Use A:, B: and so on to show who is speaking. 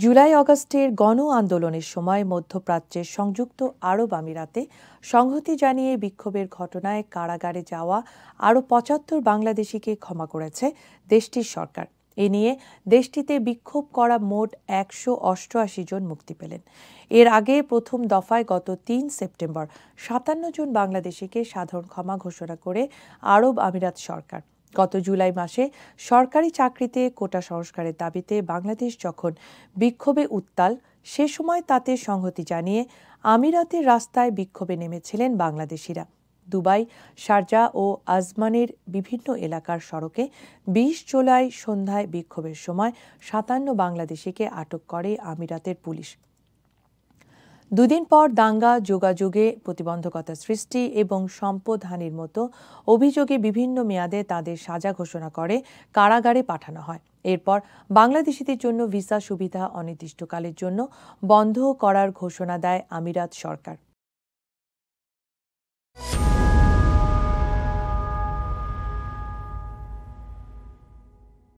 A: জুলাই আগস্টের গণ আন্দোলনের সময় মধ্যপ্রাচ্যের সংযুক্ত আরব আমিরাতে সংহতি জানিয়ে বিক্ষোভের ঘটনায় কারাগারে যাওয়া আরও ৭৫ বাংলাদেশিকে ক্ষমা করেছে দেশটির সরকার। এ নিয়ে দেশটিতে বিক্ষোভ করা মোট ১৮৮ জন মুক্তি পেলেন। এর আগে প্রথম দফায় গত ৩ সেপ্টেম্বর ৫৭ জন বাংলাদেশিকে সাধারণ ক্ষমা ঘোষণা করে আরব আমিরাত সরকার। গত জুলাই মাসে সরকারি চাকরিতে কোটা সংস্কারের দাবিতে বাংলাদেশ যখন বিক্ষোভে উত্তাল, সে সময় তাতে সংহতি জানিয়ে আমিরাতের রাস্তায় বিক্ষোভে নেমেছিলেন বাংলাদেশিরা। দুবাই, শারজাহ ও আজমানের বিভিন্ন এলাকার সড়কে ২০ জুলাই সন্ধ্যায় বিক্ষোভের সময় ৫৭ বাংলাদেশিকে আটক করে আমিরাতের পুলিশ। দুদিন পর দাঙ্গা, যোগাযোগে প্রতিবন্ধকতা সৃষ্টি এবং সম্পদহানির মতো অভিযোগে বিভিন্ন মেয়াদে তাদের সাজা ঘোষণা করে কারাগারে পাঠানো হয়। এরপর বাংলাদেশিদের জন্য ভিসা সুবিধা অনির্দিষ্টকালের জন্য বন্ধ করার ঘোষণা দেয় আমিরাত সরকার।